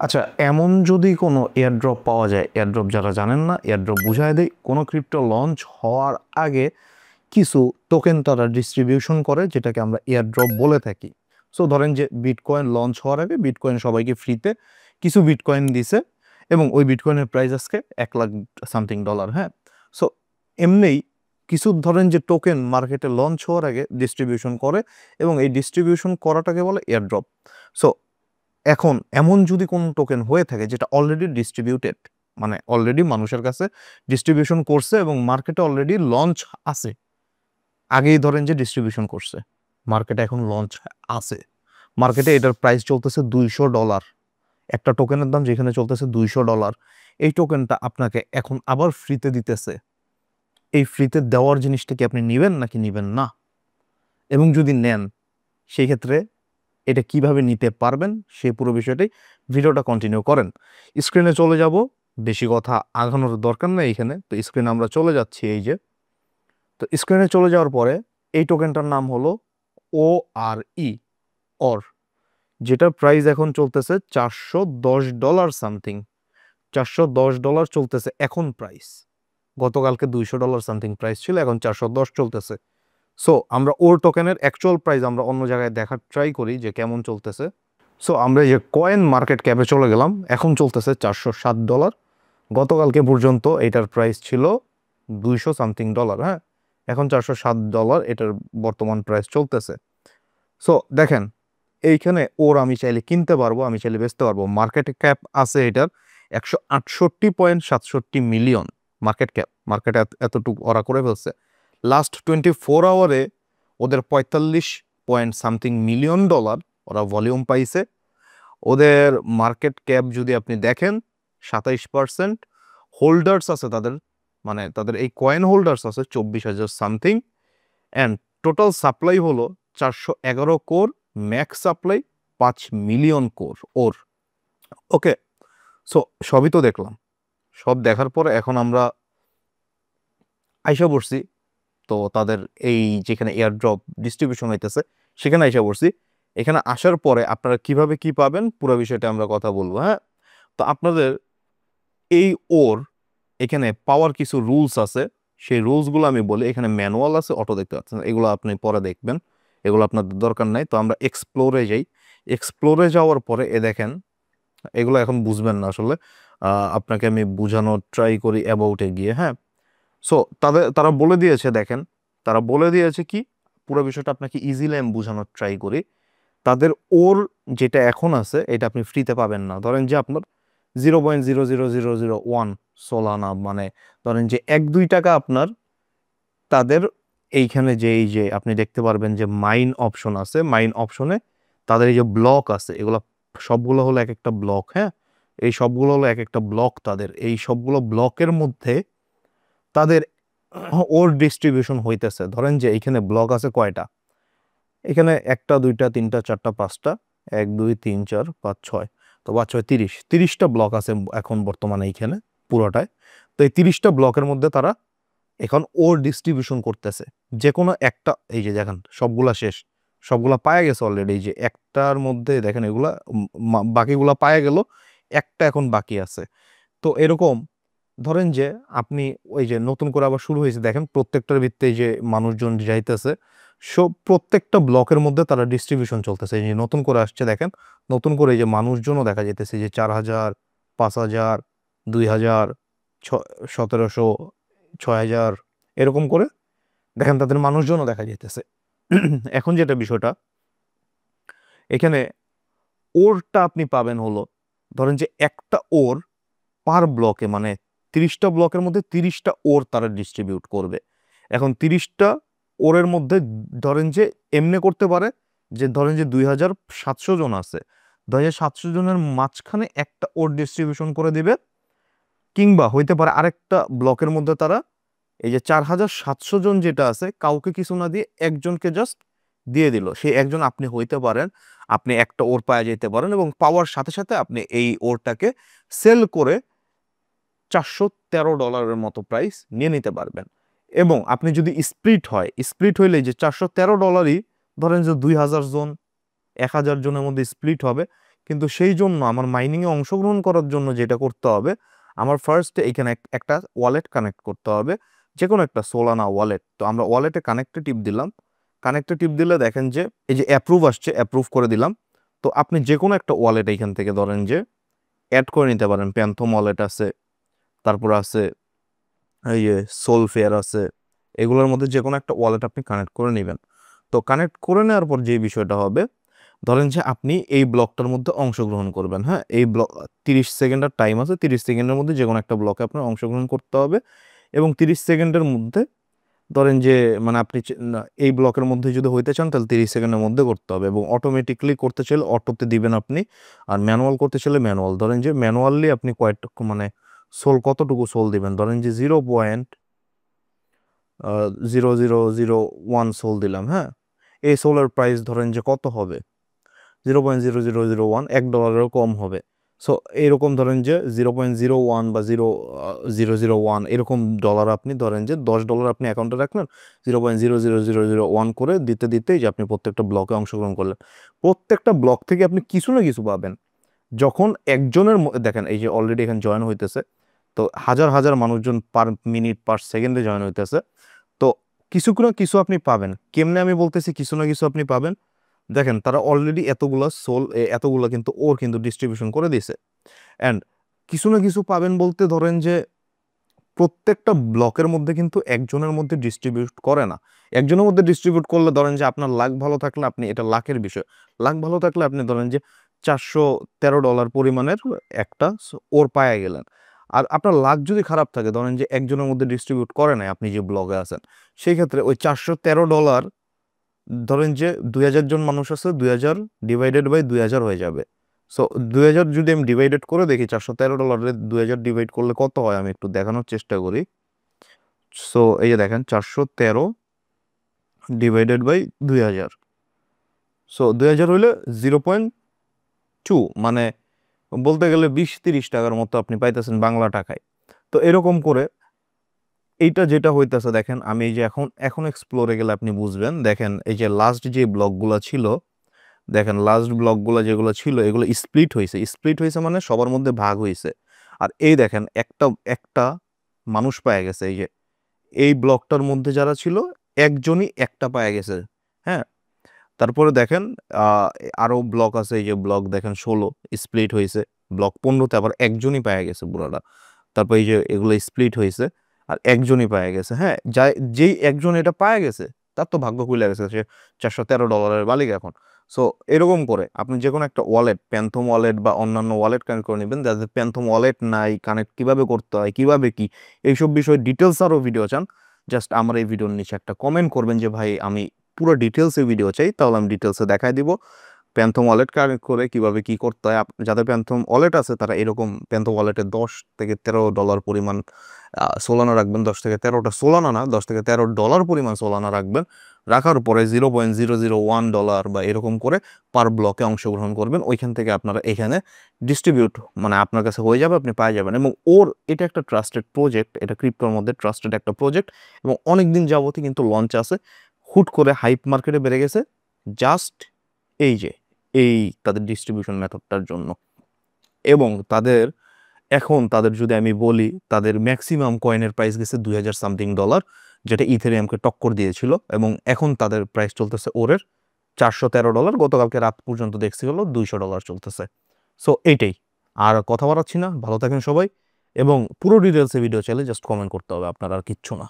আচ্ছা, এমন যদি কোনো এয়ারড্রপ পাওয়া যায়, এয়ারড্রপ যারা জানেন না, এয়ারড্রপ বুঝায় দেই, কোনো ক্রিপ্টো লঞ্চ হওয়ার আগে কিছু টোকেন তারা ডিস্ট্রিবিউশন করে, যেটাকে আমরা এয়ারড্রপ বলে থাকি। সো ধরেন যে বিটকয়েন লঞ্চ হওয়ার আগে বিটকয়েন সবাইকে ফ্রিতে কিছু বিটকয়েন দিছে, এবং ওই বিটকয়েনের প্রাইস আজকে $1,00,000 হ্যাঁ। সো এমনিই কিছু ধরেন যে টোকেন মার্কেটে লঞ্চ হওয়ার আগে ডিস্ট্রিবিউশন করে, এবং এই ডিস্ট্রিবিউশন করাটাকে বলে এয়ারড্রপ। সো এখন এমন যদি কোন টোকেন হয়ে থাকে যেটা অলরেডি ডিস্ট্রিবিউটেড, মানে অলরেডি মানুষের কাছে ডিস্ট্রিবিউশন করছে এবং মার্কেটে অলরেডি লঞ্চ আছে, আগেই ধরেন যে ডিস্ট্রিবিউশন করছে, মার্কেটে এখন লঞ্চ আছে, মার্কেটে এটার প্রাইস চলতেছে $200, একটা টোকেনের দাম যেখানে চলতেছে $200, এই টোকেনটা আপনাকে এখন আবার ফ্রিতে দিতেছে। এই ফ্রিতে দেওয়ার জিনিসটা কি আপনি নিবেন নাকি নিবেন না? এবং যদি নেন, সেই ক্ষেত্রে এটা কিভাবে নিতে পারবেন, সেই পুরো বিষয়টাই ভিডিওটা কন্টিনিউ করেন। স্ক্রিনে চলে যাব, বেশি কথা আগানোর দরকার নেই এখানে। তো স্ক্রিনে আমরা চলে যাচ্ছি, এই যে। তো স্ক্রিনে চলে যাওয়ার পরে এই টোকেনটার নাম হলো ORE, অর, যেটার প্রাইস এখন চলতেছে $410 সামথিং। $410 চলতেছে এখন প্রাইস। গতকালকে $200 সামথিং প্রাইস ছিল, এখন 410 চলতেছে। সো আমরা ওর টোকেনের অ্যাকচুয়াল প্রাইস আমরা অন্য জায়গায় দেখার ট্রাই করি যে কেমন চলতেছে। সো আমরা এই যে কয়েন মার্কেট ক্যাপে চলে গেলাম, এখন চলতেছে $407। গতকালকে পর্যন্ত এটার প্রাইস ছিল 200 সামথিং ডলার, হ্যাঁ। এখন $407 এটার বর্তমান প্রাইস চলতেছে। সো দেখেন, এইখানে ওর আমি চাইলে কিনতে পারবো, আমি চাইলে বেচতে পারবো। মার্কেট ক্যাপ আছে এটার 168.67 মিলিয়ন মার্কেট ক্যাপ। মার্কেট এতটুকু ওরা করে ফেলছে। লাস্ট 24 আওয়ারে ওদের 45 পয়েন্ট সামথিং মিলিয়ন ডলার ওরা ভলিউম পাইছে। ওদের মার্কেট ক্যাপ যদি আপনি দেখেন, 27%। হোল্ডার্স আছে তাদের, মানে তাদের এই কয়েন হোল্ডার্স আছে 24,000 সামথিং। অ্যান্ড টোটাল সাপ্লাই হলো 411 crore, max supply 5 million crore ওর। ওকে, সো সবই তো দেখলাম। সব দেখার পরে এখন আমরা আইসা পড়ছি, তো তাদের এই যেখানে এয়ারড্রপ ডিস্ট্রিবিউশন হইতেছে সেখানে আইসা পড়ছি। এখানে আসার পরে আপনারা কিভাবে কি পাবেন পুরো বিষয়টা আমরা কথা বলবো, হ্যাঁ। তো আপনাদের এই ওর এখানে পাওয়ার কিছু রুলস আছে, সেই রুলসগুলো আমি বলি। এখানে ম্যানুয়াল আছে, অটো দেখতে পাচ্ছেন, এগুলো আপনি পরে দেখবেন, এগুলো আপনাদের দরকার নাই। তো আমরা এক্সপ্লোরে যাই। এক্সপ্লোরে যাওয়ার পরে দেখেন, এগুলো এখন বুঝবেন না আসলে, আপনাকে আমি বোঝানোর ট্রাই করি অ্যাবাউটে গিয়ে, হ্যাঁ। সো তারা বলে দিয়েছে, দেখেন, তারা বলে দিয়েছে কি পুরো বিষয়টা আপনাকে ইজিলি আমি বোঝানোর ট্রাই করি। তাদের ওর যেটা এখন আছে এটা আপনি ফ্রিতে পাবেন না। ধরেন যে আপনার 0.00001 সোলানা, মানে ধরেন যে 1-2 টাকা আপনার তাদের এইখানে যে এই যে আপনি দেখতে পারবেন যে মাইন অপশন আছে, মাইন অপশনে তাদের এই যে ব্লক আছে, এগুলো সবগুলো হলো এক একটা ব্লক, হ্যাঁ। এই সবগুলো হলো এক একটা ব্লক, তাদের এই সবগুলো ব্লকের মধ্যে তাদের ওর ডিস্ট্রিবিউশন হইতেছে। ধরেন যে এইখানে ব্লক আছে কয়টা, এখানে 1টা 2টা 3টা 4টা 5টা, 1 2 3 4 5 6, তো 5 6 30টা ব্লক আছে এখন বর্তমানে এইখানে পুরোটায়। তো এই 30টা ব্লকের মধ্যে তারা এখন ওর ডিস্ট্রিবিউশন করতেছে। যে কোনো একটা, এই যে দেখেন সবগুলা শেষ, সবগুলা পায়া গেছে অলরেডি। এই যে একটার মধ্যে দেখেন এগুলা বাকিগুলা পায়া গেল, একটা এখন বাকি আছে। তো এরকম ধরেন যে আপনি ওই যে নতুন করে আবার শুরু হয়েছে, দেখেন প্রত্যেকটার ভিত্তিতে যে মানুষজন যাইতেছে, সব প্রত্যেকটা ব্লকের মধ্যে তারা ডিস্ট্রিবিউশন চলতেছে। এই যে নতুন করে আসছে, দেখেন নতুন করে এই যে মানুষজনও দেখা যেতেছে যে 4,000, 5,000, 2,000, 1,700, 6,000, এরকম করে দেখেন তাদের মানুষজনও দেখা যেতেছে। এখন যেটা বিষয়টা, এখানে ওরটা আপনি পাবেন হলো, ধরেন যে একটা ওর পার ব্লকে, মানে 30টা ব্লকের মধ্যে 30টা ওর তারা ডিস্ট্রিবিউট করবে। এখন 30টা ওরের মধ্যে ধরেন যে এমনি করতে পারে যে ধরেন যে 2,700 জন আছে, 2,700 জনের মাঝখানে একটা ওর ডিস্ট্রিবিউশন করে দিবে। কিংবা হইতে পারে আরেকটা ব্লকের মধ্যে তারা এই যে 4,700 জন যেটা আছে, কাউকে কিছু না দিয়ে একজনকে জাস্ট দিয়ে দিল, সেই একজন আপনি হইতে পারেন। আপনি একটা ওর পাওয়া যেতে পারেন, এবং পাওয়ার সাথে সাথে আপনি এই ওরটাকে সেল করে $413 মতো প্রাইস নিয়ে নিতে পারবেন। এবং আপনি যদি স্প্লিট হয়, স্প্লিট হইলে যে $413, ধরেন যে 2,000 জন 1,000 জনের মধ্যে স্প্লিট হবে, কিন্তু সেই জন্য আমার মাইনিংয়ে অংশগ্রহণ করার জন্য যেটা করতে হবে, আমার ফার্স্ট এখানে একটা ওয়ালেট কানেক্ট করতে হবে, যে কোনো একটা সোলানা ওয়ালেট। তো আমরা ওয়ালেটে কানেক্টে টিপ দিলাম। কানেক্টে টিপ দিলে দেখেন যে এই যে অ্যাপ্রুভ আসছে, অ্যাপ্রুভ করে দিলাম। তো আপনি যে কোনো একটা ওয়ালেট এইখান থেকে ধরেন যে অ্যাড করে নিতে পারেন। প্যান্থম ওয়ালেট আছে, তারপর আছে এই যে সোলফেয়ার আছে, এগুলোর মধ্যে যে কোনো একটা ওয়ালেট আপনি কানেক্ট করে নেবেন। তো কানেক্ট করে নেওয়ার পর যে বিষয়টা হবে, ধরেন যে আপনি এই ব্লকটার মধ্যে অংশগ্রহণ করবেন। হ্যাঁ, এই ব্লক 30 সেকেন্ডের টাইম আছে, 30 সেকেন্ডের মধ্যে যে কোনো একটা ব্লকে আপনার অংশগ্রহণ করতে হবে। এবং 30 সেকেন্ডের মধ্যে ধরেন যে মানে আপনি এই ব্লকের মধ্যে যদি হইতে চান তাহলে 30 সেকেন্ডের মধ্যে করতে হবে, এবং অটোমেটিকলি করতে চাইলে অটোতে দিবেন আপনি, আর ম্যানুয়াল করতে চাইলে ম্যানুয়াল। ধরেন যে ম্যানুয়ালি আপনি কয়েকটুকু মানে সোল কতটুকু সোল দিবেন, ধরেন যে 0.0001 সোল দিলাম। হ্যাঁ, এই সোলের প্রাইস ধরেন যে কত হবে, 0.0001, $1 কম হবে। সো এরকম ধরেন যে 0.01 বা 0.001 এরকম ডলার আপনি ধরেন যে $10 আপনি অ্যাকাউন্টে রাখলেন, 0.00001 করে দিতে দিতেই যে আপনি প্রত্যেকটা ব্লকে অংশগ্রহণ করলেন। প্রত্যেকটা ব্লক থেকে আপনি কিছু না কিছু পাবেন। যখন একজনের দেখেন এই যে অলরেডি এখানে জয়েন হইতেছে, তো হাজার হাজার মানুষজন পার মিনিট পার সেকেন্ডে জয়েন হইতেছে। তো কিছু না কিছু আপনি পাবেন। কেমনে আমি বলতেছি কিছু না কিছু আপনি পাবেন, দেখেন তারা অলরেডি এতগুলা সোল, এতগুলা কিন্তু ওর কিন্তু ডিস্ট্রিবিউশন করে দিয়েছে। অ্যান্ড কিছু না কিছু পাবেন বলতে ধরেন যে প্রত্যেকটা ব্লকের মধ্যে কিন্তু একজনের মধ্যে ডিস্ট্রিবিউট করে না। একজনের মধ্যে ডিস্ট্রিবিউট করলে ধরেন যে আপনার লাক ভালো থাকলে আপনি, এটা লাকের বিষয়, লাক ভালো থাকলে আপনি ধরেন যে $413 পরিমাণের একটা ওর পায়ে গেলেন। আর আপনার লাক যদি খারাপ থাকে, ধরেন যে একজনের মধ্যে ডিস্ট্রিবিউট করে নাই, আপনি যে ব্লগে আছেন, সেই ক্ষেত্রে ওই $413 ধরেন যে 2000 জন মানুষ আছে, 2000 ডিভাইডেড বাই 2000 হয়ে যাবে। সো 2000 যদি আমি ডিভাইডেড করে দেখি, $413 2000 ডিভাইড করলে কত হয় আমি একটু দেখানোর চেষ্টা করি। সো এই যে দেখেন 413 ডিভাইডেড বাই 2000, সো 2000 হইলে 0.2, মানে বলতে গেলে 20-30 টাকার মতো আপনি পাইতেছেন বাংলা টাকায়। তো এরকম করে এইটা যেটা হইতেছে দেখেন, আমি এই যে এখন এখন এক্সপ্লোরে গেলে আপনি বুঝবেন। দেখেন এই যে লাস্ট যে ব্লকগুলো ছিল, দেখেন লাস্ট ব্লকগুলো যেগুলো ছিল এগুলো স্প্লিট হয়েছে। স্প্লিট হয়েছে মানে সবার মধ্যে ভাগ হয়েছে। আর এই দেখেন একটা একটা মানুষ পায়ে গেছে। এই যে এই ব্লকটার মধ্যে যারা ছিল একজনই একটা পায়ে গেছে। হ্যাঁ, তারপরে দেখেন আহ আরো ব্লক আছে, এই যে ব্লক দেখেন 16 স্প্লিট হয়েছে, ব্লক 15তে আবার একজনই পায়ে গেছে পুরাটা। তারপর এই যে এগুলো স্প্লিট হয়েছে আর একজনই পায়ে গেছে। হ্যাঁ, যেই একজন এটা পায়ে গেছে তার তো ভাগ্য খুলে গেছে, সে $413 মালিক এখন। সো এরকম করে আপনি যে কোনো একটা ওয়ালেট, প্যান্থম ওয়ালেট বা অন্যান্য ওয়ালেট কানেক্ট করে নেবেন। যাদের প্যান্থম ওয়ালেট নাই, কানেক্ট কিভাবে করতে হয়, কিভাবে কি, এইসব বিষয়ে ডিটেলস আরও ভিডিও চান, জাস্ট আমার এই ভিডিওর নিচে একটা কমেন্ট করবেন যে ভাই আমি পুরো ডিটেলসে ভিডিও চাই, তাহলে আমি ডিটেলসে দেখাই দিব প্যান্থম ওয়ালেট কানেক্ট করে কিভাবে কি করতে হয়। যাদের প্যান্থম ওয়ালেট আছে তারা এরকম প্যান্থম ওয়ালেটে $10 থেকে $13 পরিমাণ সোলানা রাখবেন। 10 থেকে 13টা সোলানা না, $10 থেকে $13 পরিমাণ সোলানা রাখবেন। রাখার পরে $0.001 বা এরকম করে পার ব্লকে অংশগ্রহণ করবেন। ওইখান থেকে আপনারা এখানে ডিস্ট্রিবিউট মানে আপনার কাছে হয়ে যাবে, আপনি পেয়ে যাবেন। এবং ওর এটা একটা ট্রাস্টেড প্রজেক্ট, এটা ক্রিপ্টোর মধ্যে ট্রাস্টেড একটা প্রজেক্ট, এবং অনেক দিন যাবতই কিন্তু লঞ্চ আছে। হুট করে হাইপ মার্কেটে বেড়ে গেছে জাস্ট এই যে এই তাদের ডিস্ট্রিবিউশন মেথডটার জন্য। এবং তাদের যদি আমি বলি, তাদের ম্যাক্সিমাম কয়েনের প্রাইস গেছে $2000 যেটা ইথেরিয়ামকে টক্কর দিয়েছিল, এবং এখন তাদের প্রাইস চলতেছে ওরের $413। গতকালকে রাত পর্যন্ত দেখছি হলো $200 চলতেছে। সো এইটাই, আর কথা বাড়াচ্ছি না, ভালো থাকেন সবাই। এবং পুরো ডিটেলসে ভিডিও চাইলে জাস্ট কমেন্ট করতে হবে আপনার, আর কিচ্ছু না।